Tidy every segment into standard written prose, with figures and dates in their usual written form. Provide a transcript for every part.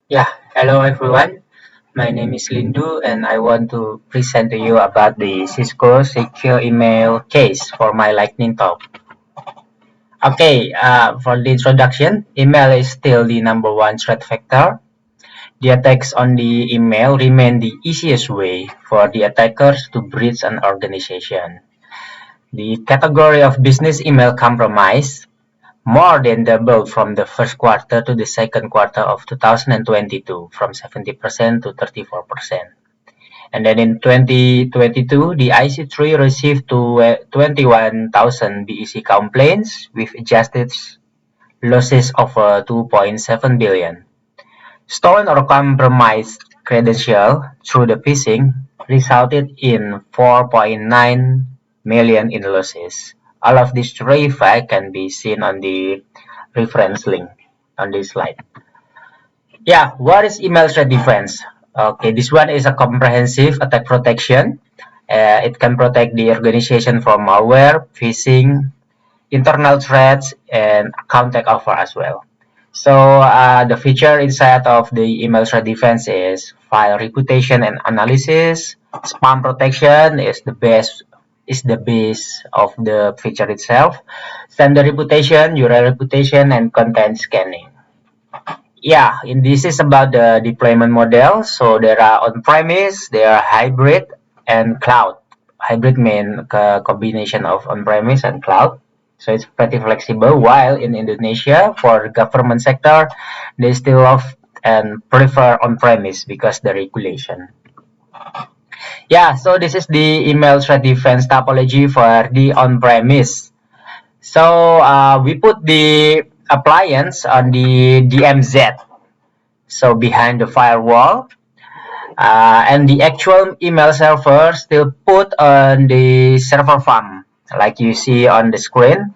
Yeah, hello everyone. My name is Lindu and I want to present to you about the Cisco secure email case for my lightning talk. Okay, for the introduction, email is still the number one threat vector. The attacks on the email remain the easiest way for the attackers to breach an organization. The category of business email compromise more than doubled from the first quarter to the second quarter of 2022, from 70% to 34%. And then in 2022, the IC3 received 21,000 BEC complaints with adjusted losses of 2.7 billion. Stolen or compromised credential through the phishing resulted in 4.9 million in losses. All of these three facts can be seen on the reference link on this slide. Yeah, what is email threat defense? Okay, this one is a comprehensive attack protection. It can protect the organization from malware, phishing, internal threats, and account takeover as well. So the feature inside of the email threat defense is file reputation and analysis. Spam protection is the base of the feature itself. Sender reputation, URL reputation, and content scanning. Yeah, this is about the deployment model. So there are on-premise, there are hybrid, and cloud. Hybrid means a combination of on-premise and cloud. So it's pretty flexible. While in Indonesia, for government sector, they still love and prefer on-premise because the regulation. Yeah, so this is the email threat defense topology for the on-premise. So we put the appliance on the DMZ, so behind the firewall, and the actual email server still put on the server farm like you see on the screen.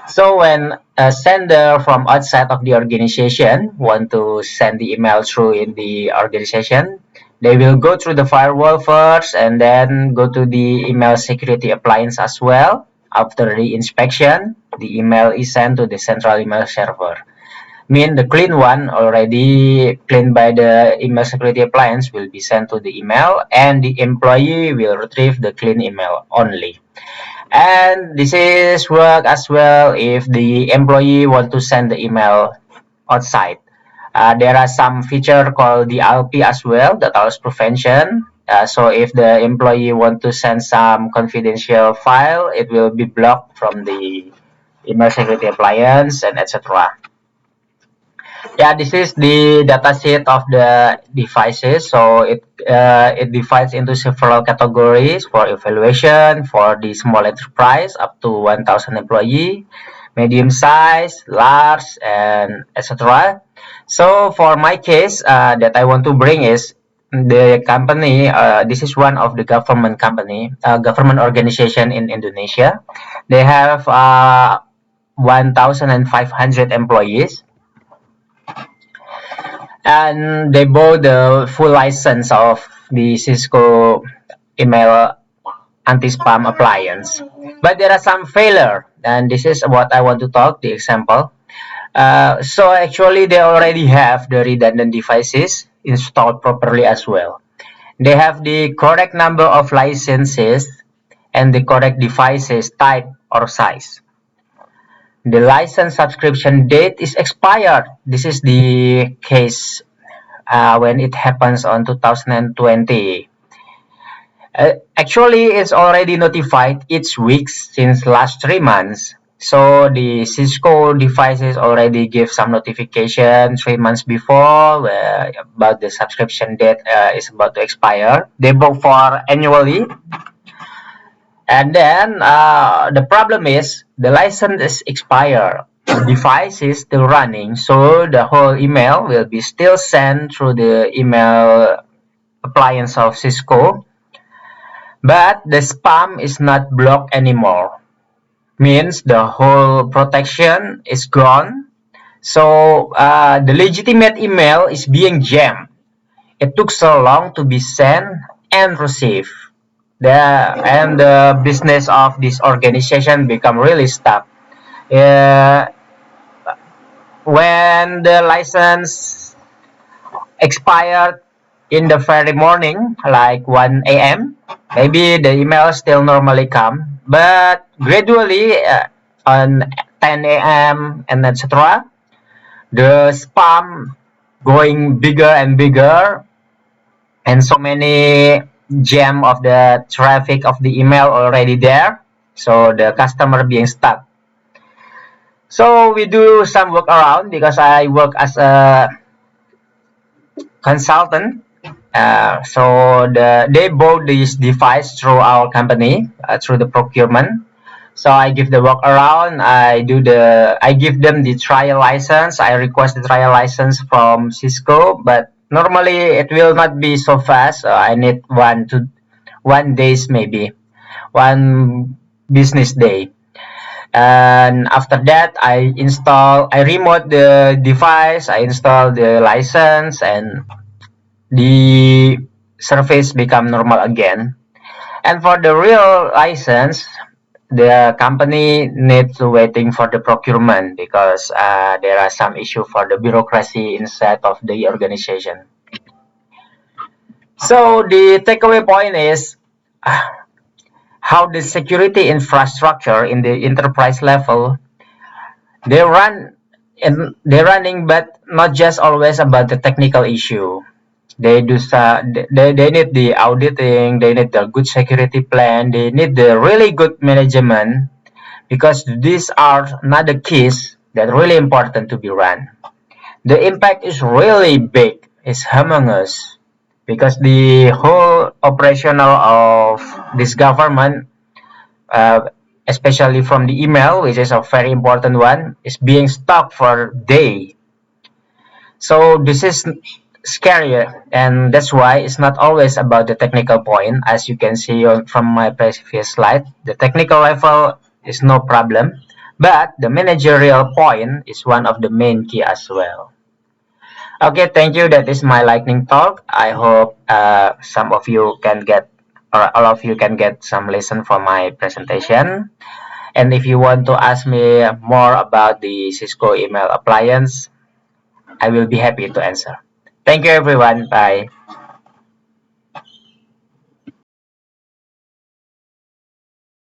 So when a sender from outside of the organization want to send the email through in the organization, they will go through the firewall first and then go to the email security appliance as well. After the inspection, the email is sent to the central email server. Mean the clean one already cleaned by the email security appliance will be sent to the email, and the employee will retrieve the clean email only. And this is work as well if the employee want to send the email outside. There are some feature called the DLP as well that allows prevention. So if the employee want to send some confidential file, it will be blocked from the email security appliance and etc. Yeah, this is the dataset of the devices. So it divides into several categories for evaluation for the small enterprise up to 1,000 employee, medium size, large, and etc. So for my case, that I want to bring is the company. This is one of the government company, government organization in Indonesia. They have 1,500 employees, and they bought the full license of the Cisco email anti-spam appliance. But there are some failure, and this is what I want to talk, the example. So actually they already have the redundant devices installed properly as well. They have the correct number of licenses and the correct devices type or size. The license subscription date is expired. This is the case when it happens on 2020. Actually, it's already notified each week since last 3 months. So the Cisco devices already give some notification 3 months before about the subscription date is about to expire. They book for annually. And then the problem is the license is expired. The device is still running, so the whole email will be still sent through the email appliance of Cisco, but the spam is not blocked anymore. Means the whole protection is gone. So the legitimate email is being jammed. It took so long to be sent and received. The business of this organization become really stuck. Uh, when the license expired in the very morning, like 1 a.m., maybe the email still normally come, but gradually on 10 a.m. and etc., the spam going bigger and bigger, and so many jam of the traffic of the email already there, so the customer being stuck. So we do some workaround because I work as a consultant. So they bought this device through our company, through the procurement. So I give the workaround. I give them the trial license. I request the trial license from Cisco, but normally it will not be so fast. I need 1 days, maybe 1 business day. And after that, I remote the device, I install the license, and the service become normal again. And for the real license, the company needs to waiting for the procurement because there are some issue for the bureaucracy inside of the organization. So the takeaway point is how the security infrastructure in the enterprise level, they run and they're running, but not just always about the technical issue. They need the auditing, they need the good security plan, they need the really good management, because these are not the keys that are really important to be run. The impact is really big, it's humongous, because the whole operational of this government, uh, especially from the email, which is a very important one, is being stopped for day. So this is scarier, and that's why it's not always about the technical point. As you can see from my previous slide, the technical level is no problem, but the managerial point is one of the main key as well. Okay, thank you. That is my lightning talk. I hope some of you can get, or all of you can get some lesson from my presentation. And if you want to ask me more about the Cisco email appliance, I will be happy to answer. Thank you, everyone. Bye.